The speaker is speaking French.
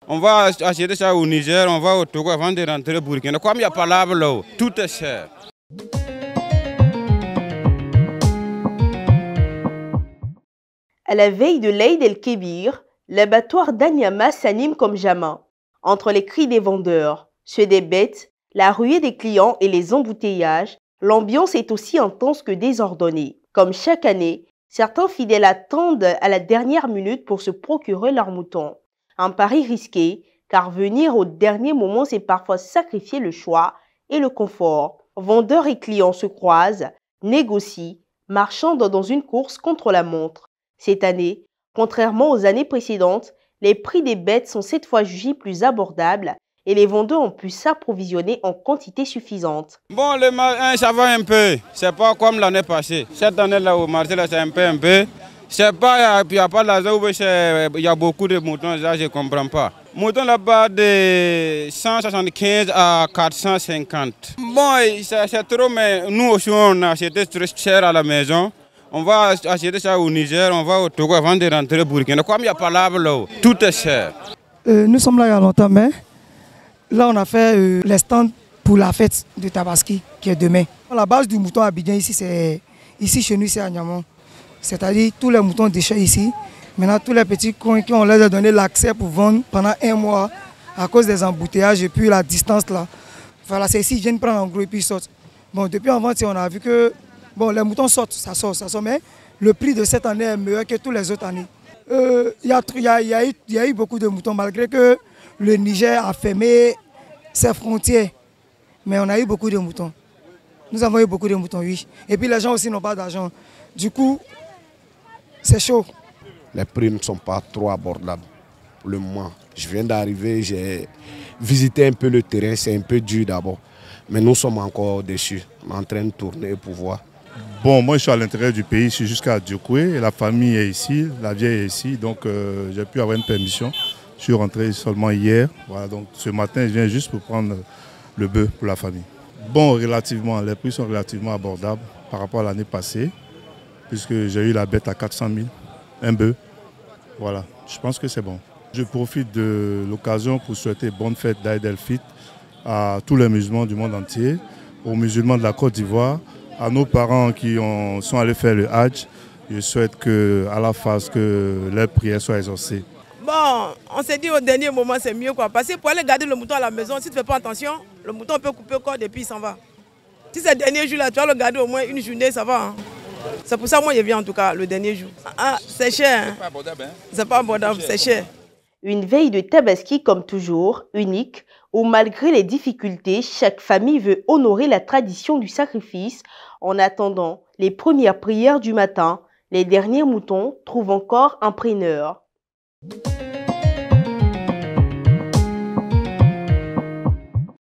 On va acheter ça au Niger, on va au Togo avant de rentrer au Burkina. Comme il n'y a pas l'arbre là, tout est cher. À la veille de l'Aïd el-Kébir, l'abattoir d'Anyama s'anime comme jamais. Entre les cris des vendeurs, ceux des bêtes, la ruée des clients et les embouteillages, l'ambiance est aussi intense que désordonnée. Comme chaque année, certains fidèles attendent à la dernière minute pour se procurer leur mouton. Un pari risqué, car venir au dernier moment, c'est parfois sacrifier le choix et le confort. Vendeurs et clients se croisent, négocient, marchandent dans une course contre la montre. Cette année, contrairement aux années précédentes, les prix des bêtes sont cette fois jugés plus abordables et les vendeurs ont pu s'approvisionner en quantité suffisante. Bon, ça va un peu. C'est pas comme l'année passée. Cette année-là, au marché, c'est un peu. C'est pas, il n'y a pas l'argent, il y a beaucoup de moutons, là, je ne comprends pas. Moutons là-bas de 175 à 450. Bon, c'est trop, mais nous aussi, on a acheté très cher à la maison. On va acheter ça au Niger, on va au Togo avant de rentrer au Burkina. Comme il n'y a pas l'arbre là, tout est cher. Nous sommes là il y a longtemps, mais là on a fait les stands pour la fête de Tabaski qui est demain. La base du mouton à Abidjan ici chez nous c'est à Niamey. C'est-à-dire tous les moutons déchets ici. Maintenant tous les petits coins qui ont leur a donné l'accès pour vendre pendant un mois à cause des embouteillages et puis la distance là. Voilà, c'est ici, ils viennent prendre en gros et puis ils sortent. Bon, depuis avant, on a vu que bon, les moutons sortent, ça sort, mais le prix de cette année est meilleur que toutes les autres années. Il y a eu beaucoup de moutons, malgré que le Niger a fermé ses frontières. Mais on a eu beaucoup de moutons. Nous avons eu beaucoup de moutons, oui. Et puis les gens aussi n'ont pas d'argent. Du coup, c'est chaud. Les prix ne sont pas trop abordables pour le moment. Je viens d'arriver, j'ai visité un peu le terrain, c'est un peu dur d'abord. Mais nous sommes encore dessus, on est en train de tourner pour voir. Bon, moi je suis à l'intérieur du pays, je suis jusqu'à Diokoué, la famille est ici, la vieille est ici, donc j'ai pu avoir une permission. Je suis rentré seulement hier, voilà, donc ce matin je viens juste pour prendre le bœuf pour la famille. Bon, relativement, les prix sont relativement abordables par rapport à l'année passée, puisque j'ai eu la bête à 400 000, un bœuf, voilà, je pense que c'est bon. Je profite de l'occasion pour souhaiter bonne fête d'Aïd el-Fitr à tous les musulmans du monde entier, aux musulmans de la Côte d'Ivoire, à nos parents qui sont allés faire le Hajj. Je souhaite qu'à la phase, que leurs prières soient exaucées. Bon, on s'est dit au dernier moment c'est mieux quoi. Parce que pour aller garder le mouton à la maison, si tu ne fais pas attention, le mouton peut couper le corps et puis il s'en va. Si c'est le dernier jour là, tu vas le garder au moins une journée, ça va. Hein. C'est pour ça que moi je viens en tout cas le dernier jour. Ah, c'est cher. Hein. C'est pas abordable, hein? C'est pas abordable, c'est cher. Une veille de Tabaski comme toujours, unique, où malgré les difficultés, chaque famille veut honorer la tradition du sacrifice. En attendant les premières prières du matin, les derniers moutons trouvent encore un preneur.